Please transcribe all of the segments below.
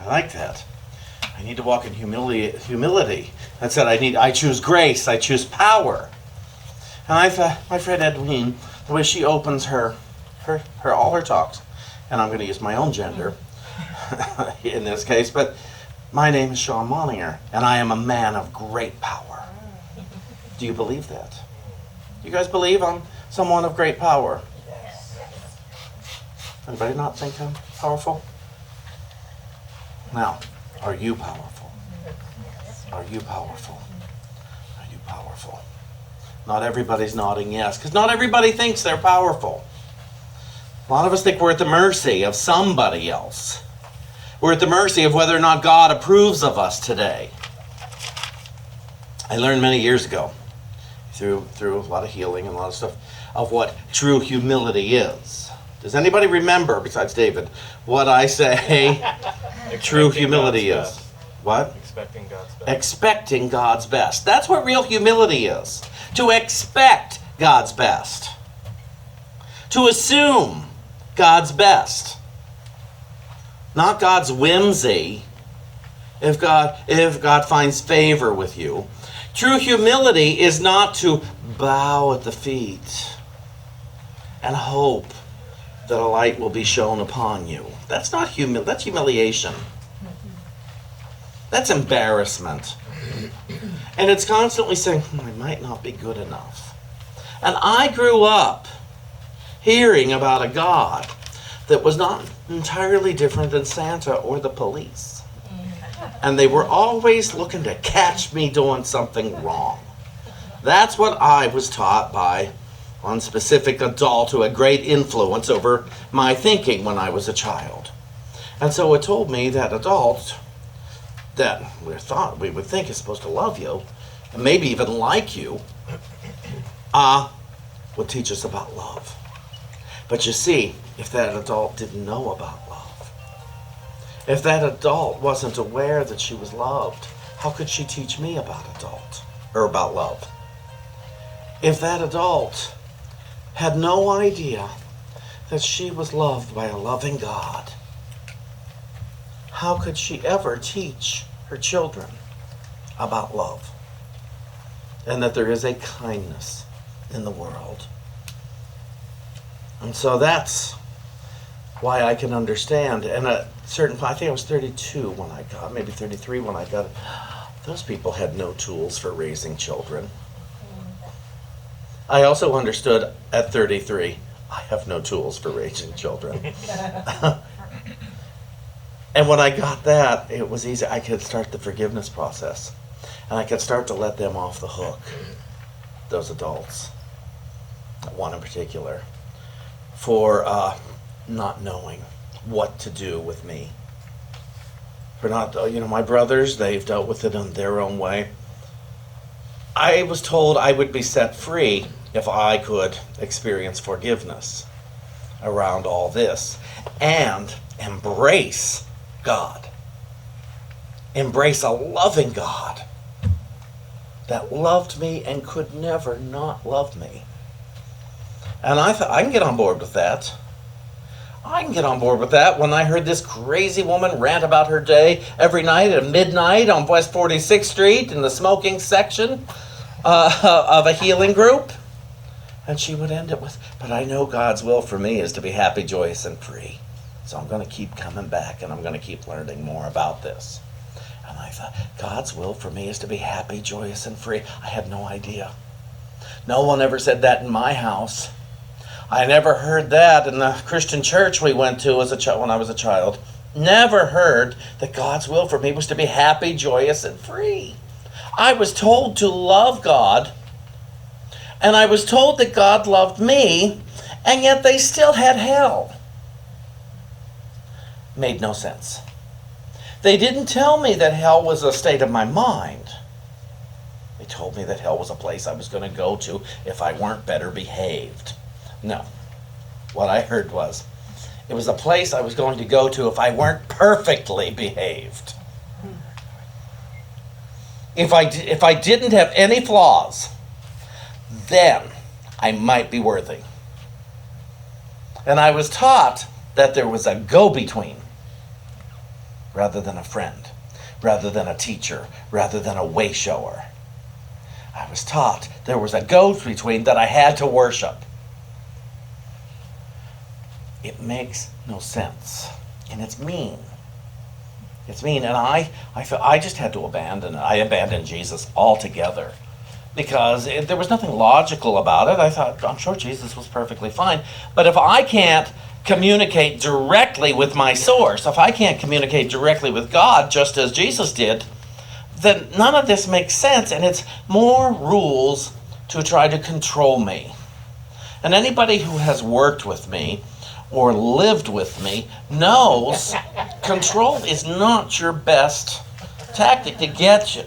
I like that. I need to walk in humility. That said, I choose grace. I choose power. And I thought, my friend Edwene, the way she opens all her talks, and I'm going to use my own gender in this case, but my name is Shawn Moninger, and I am a man of great power. Do you believe that? You guys believe I'm someone of great power? Anybody not think I'm powerful? Now, are you powerful? Are you powerful? Are you powerful? Not everybody's nodding yes, because not everybody thinks they're powerful. A lot of us think we're at the mercy of somebody else. We're at the mercy of whether or not God approves of us today. I learned many years ago, through a lot of healing and a lot of stuff, of what true humility is. Does anybody remember, besides David, what I say true humility is? What? Expecting God's best. Expecting God's best. That's what real humility is. To expect God's best. To assume God's best. Not God's whimsy. If God finds favor with you. True humility is not to bow at the feet and hope that a light will be shown upon you. That's not that's humiliation. That's embarrassment. And it's constantly saying, I might not be good enough. And I grew up hearing about a God that was not entirely different than Santa or the police. And they were always looking to catch me doing something wrong. That's what I was taught by one specific adult who had great influence over my thinking when I was a child. And so it told me that adult that we would think is supposed to love you, and maybe even like you, would teach us about love. But you see, if that adult didn't know about love, if that adult wasn't aware that she was loved, how could she teach me about about love? If that adult had no idea that she was loved by a loving God, how could she ever teach her children about love? And that there is a kindness in the world. And so that's why I can understand. And I think I was 32 when I got, maybe 33 when I got it. Those people had no tools for raising children. I also understood at 33, I have no tools for raising children. And when I got that, it was easy. I could start the forgiveness process. And I could start to let them off the hook, those adults, one in particular, for not knowing what to do with me. For not, my brothers, they've dealt with it in their own way. I was told I would be set free if I could experience forgiveness around all this and embrace God. Embrace a loving God that loved me and could never not love me. And I thought, I can get on board with that. I can get on board with that when I heard this crazy woman rant about her day every night at midnight on West 46th Street in the smoking section of a healing group. And she would end it with, but I know God's will for me is to be happy, joyous, and free. So I'm going to keep coming back and I'm going to keep learning more about this. And I thought, God's will for me is to be happy, joyous, and free. I had no idea. No one ever said that in my house. I never heard that in the Christian church we went to when I was a child. Never heard that God's will for me was to be happy, joyous, and free. I was told to love God, and I was told that God loved me, and yet they still had hell. Made no sense. They didn't tell me that hell was a state of my mind. They told me that hell was a place I was going to go to if I weren't better behaved. No. What I heard was, it was a place I was going to go to if I weren't perfectly behaved. If I didn't have any flaws, then I might be worthy. And I was taught that there was a go-between. rather than a friend, rather than a teacher, rather than a way shower. I was taught there was a go-between that I had to worship. It makes no sense, and it's mean. It's mean, and I feel I just had to abandon it. I abandoned Jesus altogether because there was nothing logical about it. I thought, I'm sure Jesus was perfectly fine, but if I can't communicate directly with my source, if I can't communicate directly with God just as Jesus did, then none of this makes sense, and it's more rules to try to control me. And anybody who has worked with me or lived with me knows control is not your best tactic to get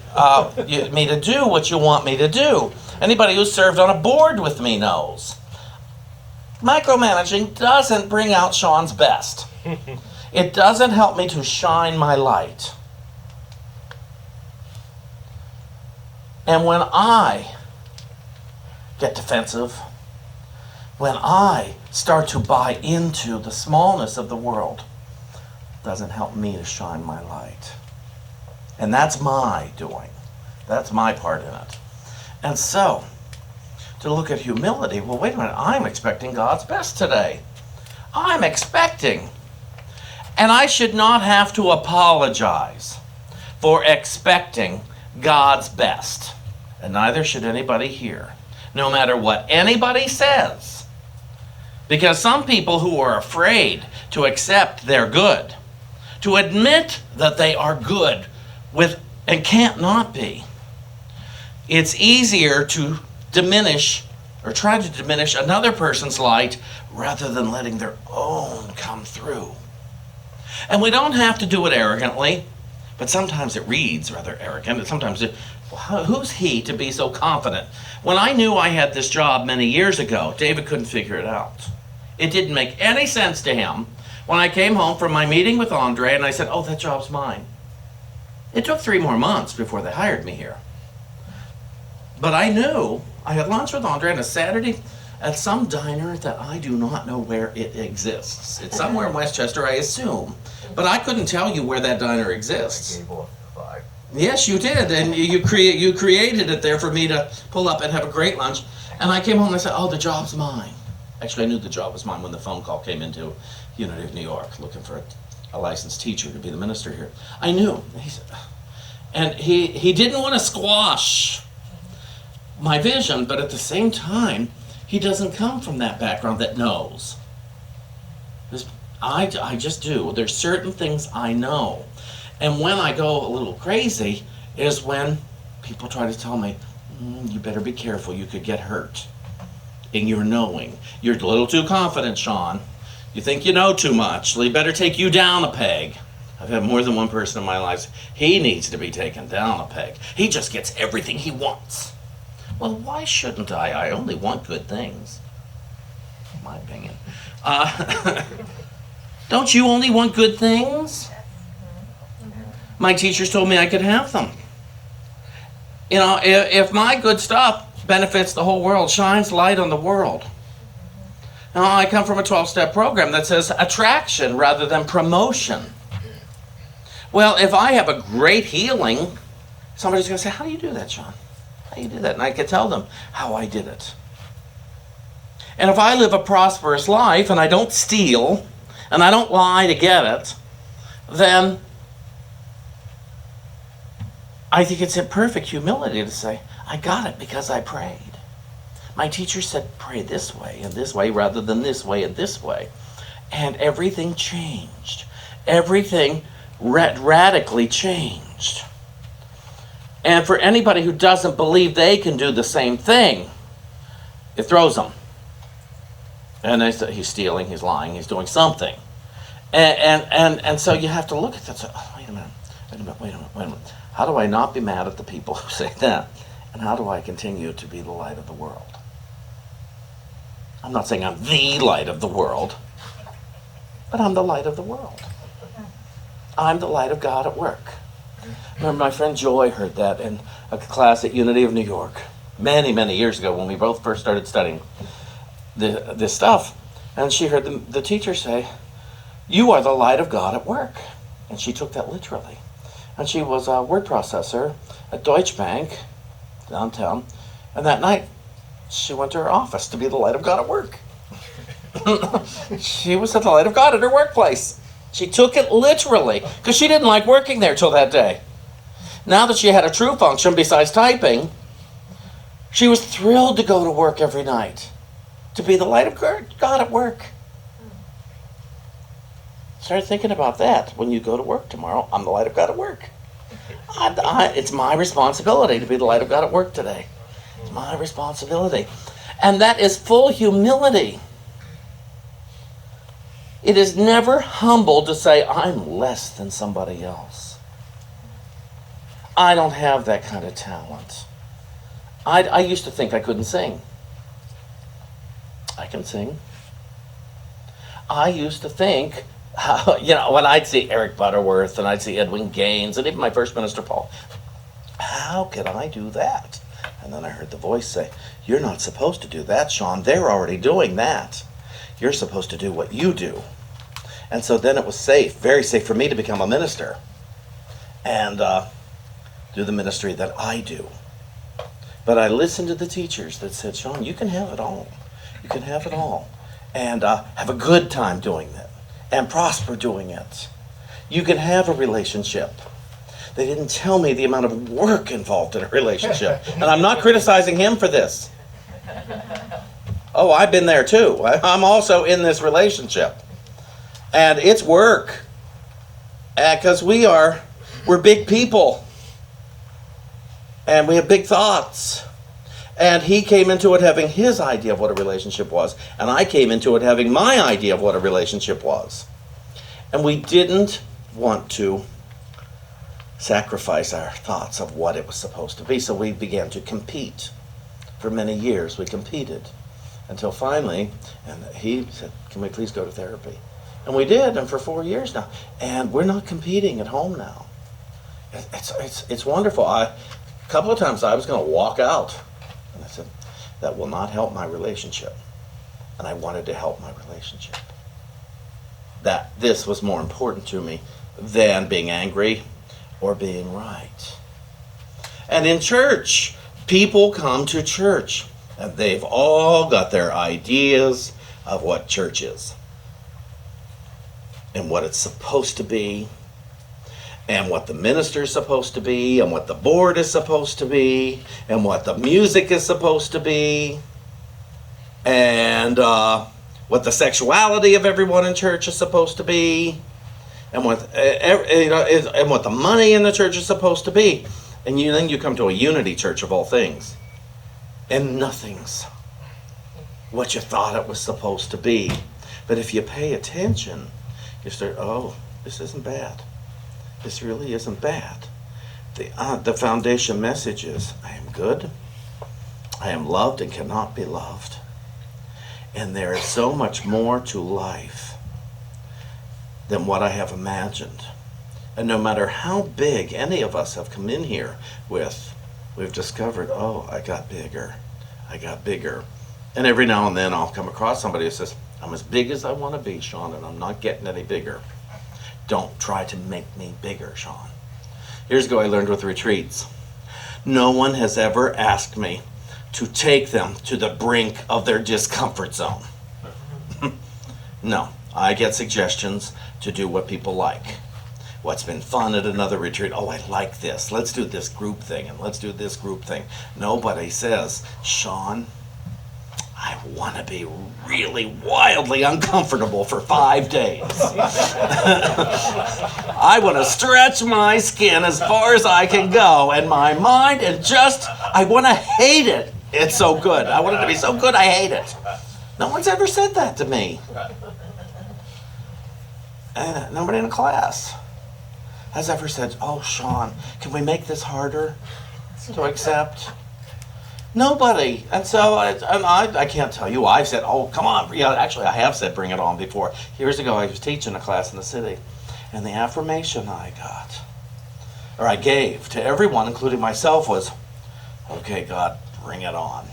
me to do what you want me to do. Anybody who's served on a board with me knows. Micromanaging doesn't bring out Shawn's best. It doesn't help me to shine my light. And when I get defensive, when I start to buy into the smallness of the world, it doesn't help me to shine my light. And that's my doing. That's my part in it. And so, to look at humility, well, wait a minute, I'm expecting God's best today. I'm expecting. And I should not have to apologize for expecting God's best. And neither should anybody here, no matter what anybody says. Because some people who are afraid to accept they're good, to admit that they are good with and can't not be, it's easier to diminish or try to diminish another person's light rather than letting their own come through. And we don't have to do it arrogantly, but sometimes it reads rather arrogant. And sometimes who's he to be so confident? When I knew I had this job many years ago, David couldn't figure it out. It didn't make any sense to him when I came home from my meeting with Andre and I said, oh, that job's mine. It took 3 more months before they hired me here. But I knew I had lunch with Andre on a Saturday at some diner that I do not know where it exists. It's somewhere in Westchester, I assume. But I couldn't tell you where that diner exists. Yes, you did, and you created it there for me to pull up and have a great lunch. And I came home and I said, oh, the job's mine. Actually, I knew the job was mine when the phone call came into Unity of New York looking for a licensed teacher to be the minister here. I knew. And he didn't want to squash my vision, but at the same time, he doesn't come from that background that knows. I just do. There's certain things I know. And when I go a little crazy is when people try to tell me, you better be careful, you could get hurt. In your knowing. You're a little too confident, Shawn. You think you know too much. He better take you down a peg. I've had more than one person in my life. He needs to be taken down a peg. He just gets everything he wants. Well, why shouldn't I? I only want good things. In my opinion. Don't you only want good things? My teachers told me I could have them. You know, if my good stuff benefits the whole world, shines light on the world. Now, I come from a 12-step program that says attraction rather than promotion. Well, if I have a great healing, somebody's going to say, how do you do that, Shawn? How do you do that? And I can tell them how I did it. And if I live a prosperous life and I don't steal and I don't lie to get it, then I think it's in perfect humility to say, I got it because I prayed. My teacher said, pray this way rather than this way and this way. And everything changed. Everything radically changed. And for anybody who doesn't believe they can do the same thing, it throws them. And they say, he's stealing, he's lying, he's doing something. And so you have to look at that and say, oh, wait a minute. How do I not be mad at the people who say that? And how do I continue to be the light of the world? I'm not saying I'm the light of the world, but I'm the light of the world. I'm the light of God at work. Remember, my friend Joy heard that in a class at Unity of New York many, many years ago when we both first started studying this stuff. And she heard the teacher say, you are the light of God at work. And she took that literally. And she was a word processor at Deutsche Bank downtown. And that night, she went to her office to be the light of God at work. She was the light of God at her workplace. She took it literally because she didn't like working there till that day. Now that she had a true function besides typing, she was thrilled to go to work every night, to be the light of God at work. Start thinking about that when you go to work tomorrow. I'm the light of God at work. It's my responsibility to be the light of God at work today. It's my responsibility. And that is full humility. It is never humble to say, I'm less than somebody else. I don't have that kind of talent. I used to think I couldn't sing. I can sing. I used to think, when I'd see Eric Butterworth and I'd see Edwin Gaines and even my first minister, Paul, how could I do that? And then I heard the voice say, you're not supposed to do that, Shawn. They're already doing that. You're supposed to do what you do. And so then it was safe, very safe for me to become a minister and do the ministry that I do. But I listened to the teachers that said, Shawn, you can have it all. You can have it all. And have a good time doing it. And prosper doing it. You can have a relationship. They didn't tell me the amount of work involved in a relationship. And I'm not criticizing him for this. Oh, I've been there too. I'm also in this relationship. And it's work. Because we're big people. And we have big thoughts. And he came into it having his idea of what a relationship was. And I came into it having my idea of what a relationship was. And we didn't want to sacrifice our thoughts of what it was supposed to be. So we began to compete. For many years we competed. Until finally, and he said, can we please go to therapy? And we did, and for 4 years now. And we're not competing at home now. It's wonderful. A couple of times I was going to walk out. And I said, that will not help my relationship. And I wanted to help my relationship. That this was more important to me than being angry or being right. And in church, people come to church. And they've all got their ideas of what church is. And what it's supposed to be. And what the minister is supposed to be. And what the board is supposed to be. And what the music is supposed to be. And what the sexuality of everyone in church is supposed to be. And what the money in the church is supposed to be. And then you come to a unity church of all things. And nothing's what you thought it was supposed to be. But if you pay attention, you start, oh, this isn't bad. This really isn't bad. The foundation message is, I am good, I am loved and cannot be loved. And there is so much more to life than what I have imagined. And no matter how big any of us have come in here with, we've discovered, oh, I got bigger. And every now and then I'll come across somebody who says, I'm as big as I want to be, Shawn, and I'm not getting any bigger. Don't try to make me bigger, Shawn. Years ago I learned with retreats. No one has ever asked me to take them to the brink of their discomfort zone. No, I get suggestions to do what people like. What's been fun at another retreat? Oh, I like this. Let's do this group thing, and let's do this group thing. Nobody says, Shawn, I want to be really wildly uncomfortable for 5 days. I want to stretch my skin as far as I can go, and my mind, and I want to hate it. It's so good. I want it to be so good, I hate it. No one's ever said that to me. And nobody in the class has ever said, oh, Shawn, can we make this harder to accept? Nobody. And so I can't tell you. I've said, oh, come on. Yeah, actually, I have said bring it on before. Years ago, I was teaching a class in the city. And the affirmation I gave to everyone, including myself, was, okay, God, bring it on.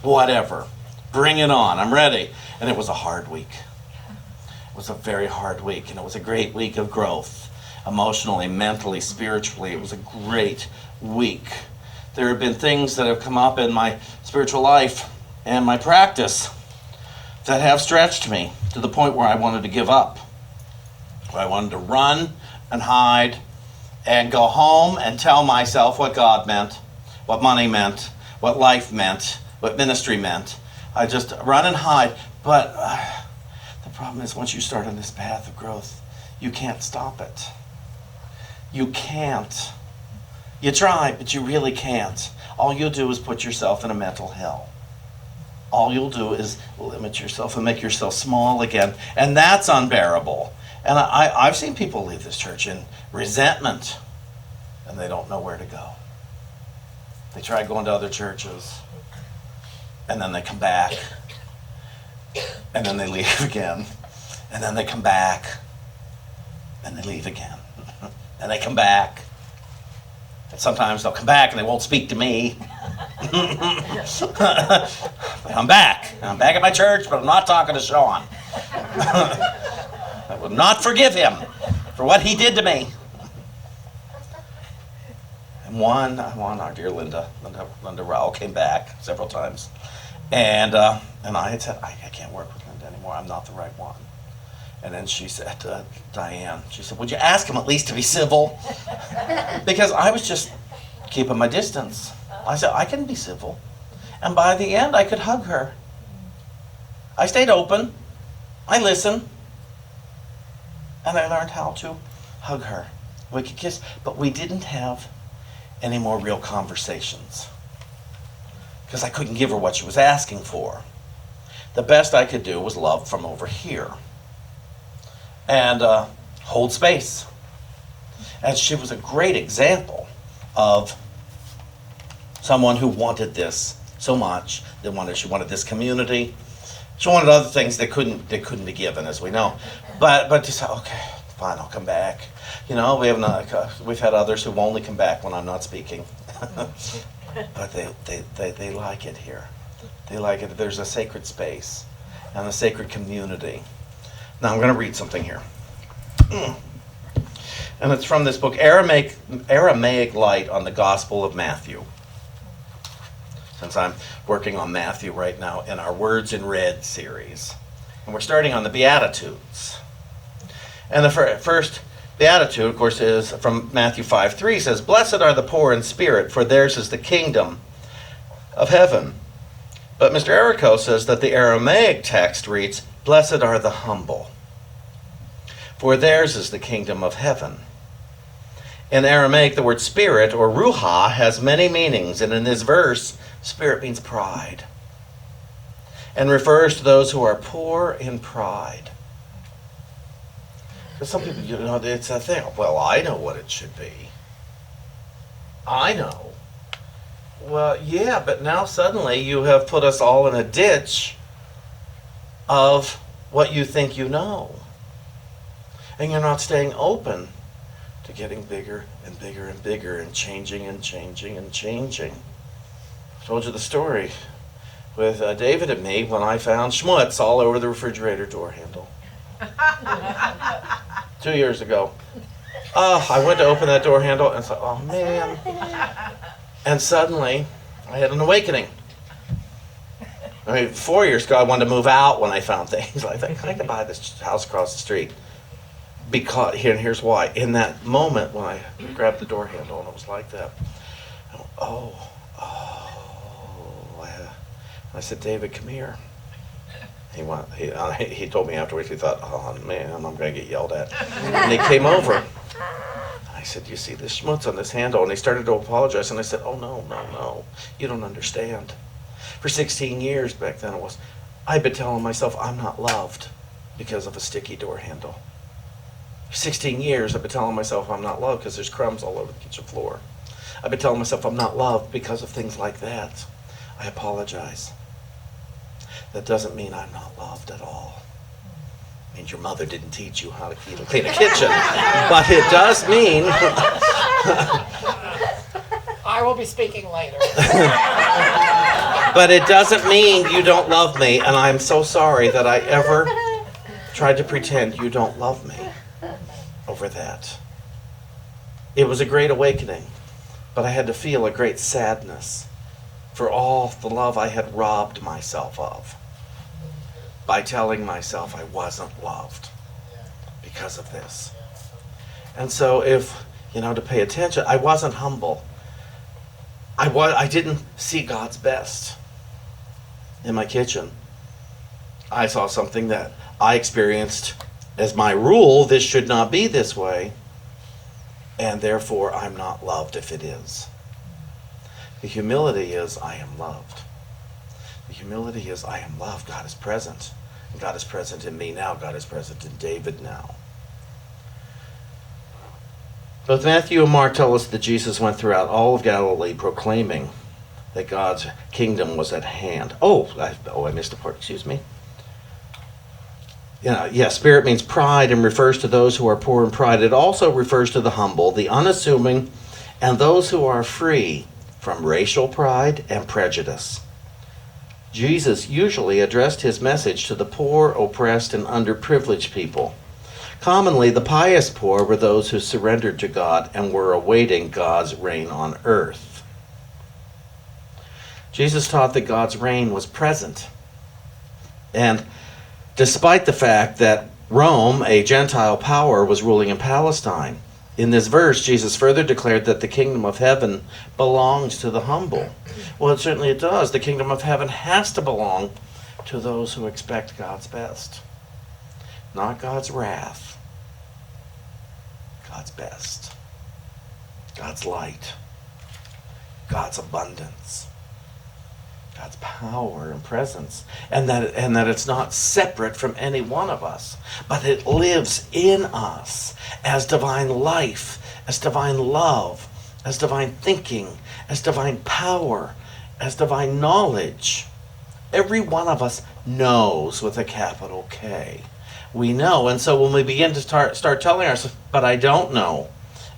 Whatever. Bring it on. I'm ready. And it was a hard week. It was a very hard week, and it was a great week of growth. Emotionally, mentally, spiritually, it was a great week. There have been things that have come up in my spiritual life and my practice that have stretched me to the point where I wanted to give up. Where I wanted to run and hide and go home and tell myself what God meant, what money meant, what life meant, what ministry meant. I just run and hide. But the problem is, once you start on this path of growth, you can't stop it. You can't. You try, but you really can't. All you'll do is put yourself in a mental hell. All you'll do is limit yourself and make yourself small again. And that's unbearable. And I've seen people leave this church in resentment, and they don't know where to go. They try going to other churches, and then they come back, and then they leave again, and then they come back, and they leave again. And they come back. And sometimes they'll come back and they won't speak to me. But I'm back. I'm back at my church, but I'm not talking to Shawn. I will not forgive him for what he did to me. And our dear Linda Rowell came back several times. And I had said, I can't work with Linda anymore. I'm not the right one. And then she said, Diane, she said, would you ask him at least to be civil? Because I was just keeping my distance. I said, I can be civil. And by the end, I could hug her. I stayed open. I listened. And I learned how to hug her. We could kiss, but we didn't have any more real conversations. Because I couldn't give her what she was asking for. The best I could do was love from over here. And hold space. And she was a great example of someone who wanted this so much. She wanted this community. She wanted other things that couldn't be given, as we know. But to say, okay, fine, I'll come back. You know, we've had others who only come back when I'm not speaking. But they like it here. They like it. There's a sacred space and a sacred community. Now I'm going to read something here. And it's from this book, Aramaic Light on the Gospel of Matthew. Since I'm working on Matthew right now in our Words in Red series. And we're starting on the Beatitudes. And the first Beatitude, of course, is from Matthew 5:3, says, "Blessed are the poor in spirit, for theirs is the kingdom of heaven." But Mr. Errico says that the Aramaic text reads, "Blessed are the humble, for theirs is the kingdom of heaven." In Aramaic, the word spirit, or ruha, has many meanings, and in this verse, spirit means pride, and refers to those who are poor in pride. Because some people, it's a thing, well, I know what it should be. I know. Well, yeah, but now suddenly you have put us all in a ditch of what you think you know. And you're not staying open to getting bigger and bigger and bigger and changing and changing and changing. I told you the story with David and me when I found schmutz all over the refrigerator door handle. 2 years ago. I went to open that door handle and thought, oh man. And suddenly, I had an awakening. 4 years ago, I wanted to move out when I found things. I thought, I could buy this house across the street. Because, here's why. In that moment when I grabbed the door handle and it was like that, I said, David, come here. He told me afterwards, he thought, oh man, I'm going to get yelled at. And he came over. I said, you see this schmutz on this handle? And he started to apologize. And I said, oh no, you don't understand. For 16 years back then it was, I'd been telling myself I'm not loved because of a sticky door handle. For 16 years I've been telling myself I'm not loved because there's crumbs all over the kitchen floor. I've been telling myself I'm not loved because of things like that. I apologize. That doesn't mean I'm not loved at all. It means your mother didn't teach you how to clean a kitchen. But it does mean... I will be speaking later. But it doesn't mean you don't love me, and I'm so sorry that I ever tried to pretend you don't love me over that. It was a great awakening, but I had to feel a great sadness for all the love I had robbed myself of by telling myself I wasn't loved because of this. And so to pay attention, I wasn't humble. I didn't see God's best in my kitchen. I saw something that I experienced as my rule, this should not be this way, and therefore I'm not loved if it is. The humility is, I am loved. The humility is, I am loved. God is present. And God is present in me now. God is present in David now. Both Matthew and Mark tell us that Jesus went throughout all of Galilee proclaiming that God's kingdom was at hand. I missed a part, excuse me. Spirit means pride and refers to those who are poor in pride. It also refers to the humble, the unassuming, and those who are free from racial pride and prejudice. Jesus usually addressed his message to the poor, oppressed, and underprivileged people. Commonly, the pious poor were those who surrendered to God and were awaiting God's reign on earth. Jesus taught that God's reign was present. And despite the fact that Rome, a Gentile power, was ruling in Palestine, in this verse, Jesus further declared that the kingdom of heaven belongs to the humble. Well, certainly it does. The kingdom of heaven has to belong to those who expect God's best. Not God's wrath. God's best. God's light. God's abundance. God's power and presence. And that it's not separate from any one of us, but it lives in us as divine life, as divine love, as divine thinking, as divine power, as divine knowledge. Every one of us knows with a capital K. We know, and so when we begin to start telling ourselves, but I don't know,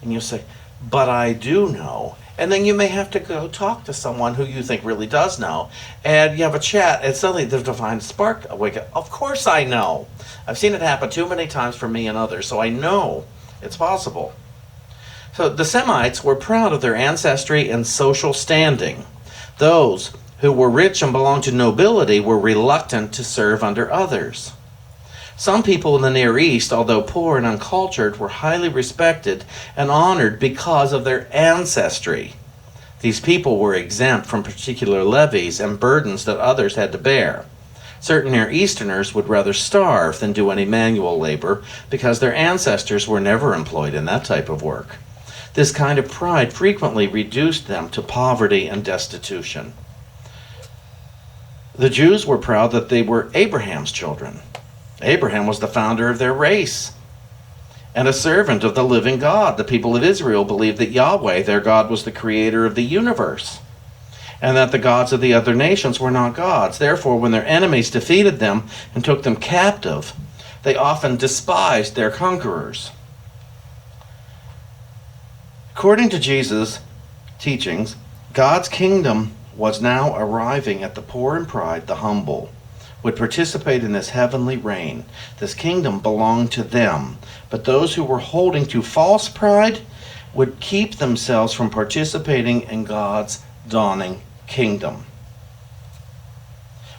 and you say, but I do know, and then you may have to go talk to someone who you think really does know, and you have a chat, and suddenly the divine spark awakens. Of course I know. I've seen it happen too many times for me and others, so I know it's possible. So the Semites were proud of their ancestry and social standing. Those who were rich and belonged to nobility were reluctant to serve under others. Some people in the Near East, although poor and uncultured, were highly respected and honored because of their ancestry. These people were exempt from particular levies and burdens that others had to bear. Certain Near Easterners would rather starve than do any manual labor because their ancestors were never employed in that type of work. This kind of pride frequently reduced them to poverty and destitution. The Jews were proud that they were Abraham's children. Abraham was the founder of their race and a servant of the living God. The people of Israel believed that Yahweh, their God, was the creator of the universe, and that the gods of the other nations were not gods. Therefore, when their enemies defeated them and took them captive, they often despised their conquerors. According to Jesus' teachings, God's kingdom was now arriving at the poor in pride, the humble, would participate in this heavenly reign. This kingdom belonged to them, but those who were holding to false pride would keep themselves from participating in God's dawning kingdom.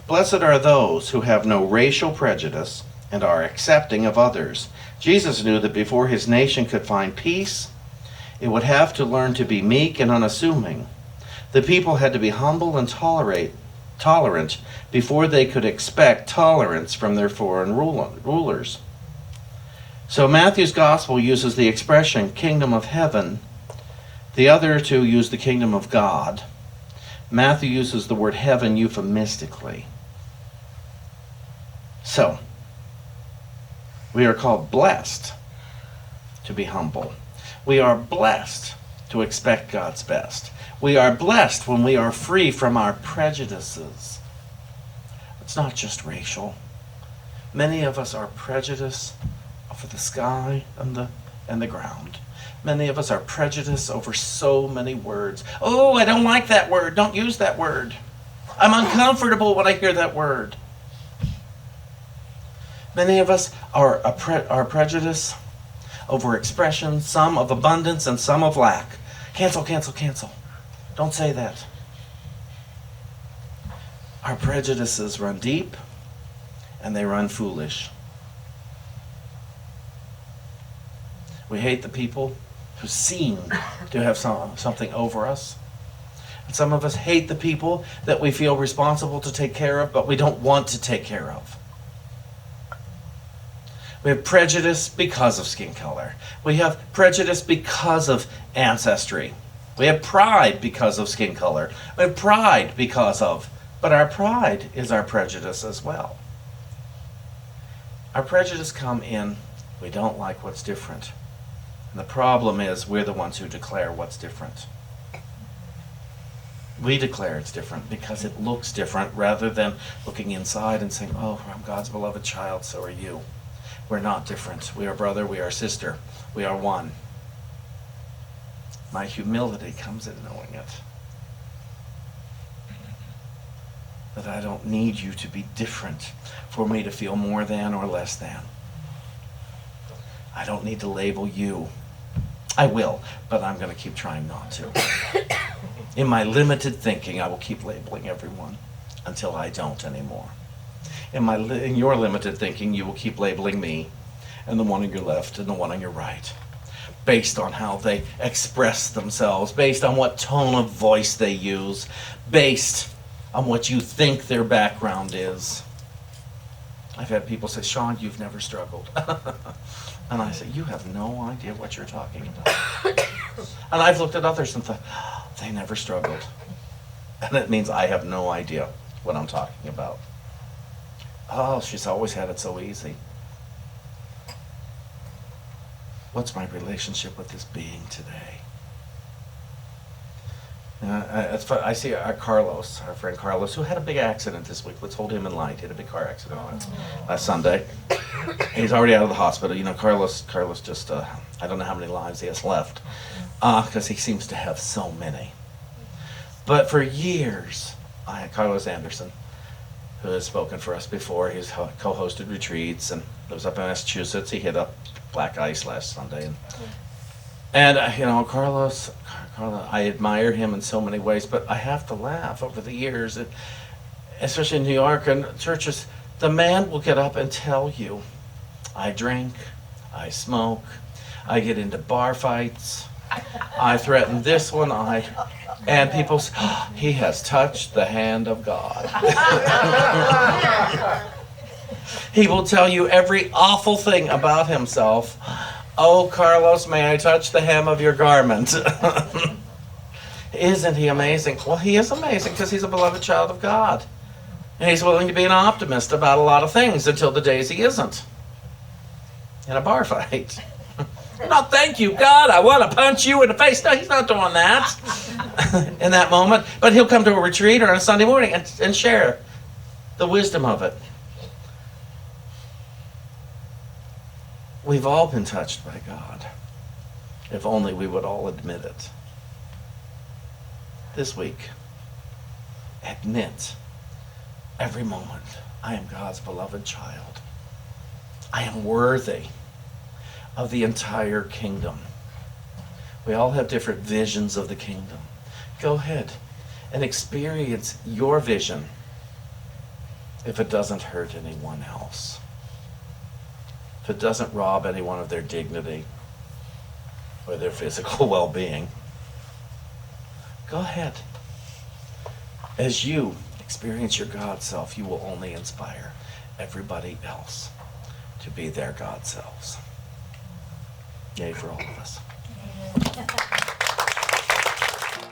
Blessed are those who have no racial prejudice and are accepting of others. Jesus knew that before his nation could find peace, it would have to learn to be meek and unassuming. The people had to be humble and tolerant before they could expect tolerance from their foreign rulers. So Matthew's gospel uses the expression kingdom of heaven. The other two use the kingdom of God. Matthew uses the word heaven euphemistically. So, we are called blessed to be humble. We are blessed to expect God's best. We are blessed when we are free from our prejudices. It's not just racial. Many of us are prejudiced over the sky and the ground. Many of us are prejudiced over so many words. Oh, I don't like that word. Don't use that word. I'm uncomfortable when I hear that word. Many of us are prejudice over expression, some of abundance and some of lack. Cancel, cancel, cancel. Don't say that. Our prejudices run deep and they run foolish. We hate the people who seem to have something over us. And some of us hate the people that we feel responsible to take care of, but we don't want to take care of. We have prejudice because of skin color. We have prejudice because of ancestry. We have pride because of skin color. We have pride because of, but our pride is our prejudice as well. Our prejudice come in, we don't like what's different. And the problem is we're the ones who declare what's different. We declare it's different because it looks different rather than looking inside and saying, oh, I'm God's beloved child, so are you. We're not different. We are brother, we are sister, we are one. My humility comes in knowing it. That I don't need you to be different for me to feel more than or less than. I don't need to label you. I will, but I'm going to keep trying not to. In my limited thinking, I will keep labeling everyone until I don't anymore. In your limited thinking, you will keep labeling me and the one on your left and the one on your right, based on how they express themselves, based on what tone of voice they use, based on what you think their background is. I've had people say, Shawn, you've never struggled. And I say, you have no idea what you're talking about. And I've looked at others and thought, oh, they never struggled. And it means I have no idea what I'm talking about. Oh, she's always had it so easy. What's my relationship with this being today? It's fun. I see our Carlos, our friend Carlos, who had a big accident this week. Let's hold him in light. He had a big car accident last Sunday. He's already out of the hospital. You know, Carlos just, I don't know how many lives he has left, because he seems to have so many. But for years, I had Carlos Anderson, who has spoken for us before. He's co-hosted retreats and lives up in Massachusetts. He hit up black ice last Sunday. And you know, Carlos, I admire him in so many ways, but I have to laugh over the years, especially in New York and churches. The man will get up and tell you, I drink, I smoke, I get into bar fights, I threaten this one, and people say, oh, he has touched the hand of God. He will tell you every awful thing about himself. Oh, Carlos, may I touch the hem of your garment? Isn't he amazing? Well, he is amazing because he's a beloved child of God. And he's willing to be an optimist about a lot of things until the days he isn't. In a bar fight. No, thank you, God, I want to punch you in the face. No, he's not doing that in that moment. But he'll come to a retreat or on a Sunday morning and share the wisdom of it. We've all been touched by God, if only we would all admit it. This week, admit every moment, I am God's beloved child. I am worthy of the entire kingdom. We all have different visions of the kingdom. Go ahead and experience your vision if it doesn't hurt anyone else. If it doesn't rob anyone of their dignity or their physical well-being, go ahead. As you experience your God self, you will only inspire everybody else to be their God selves. Yay for all of us.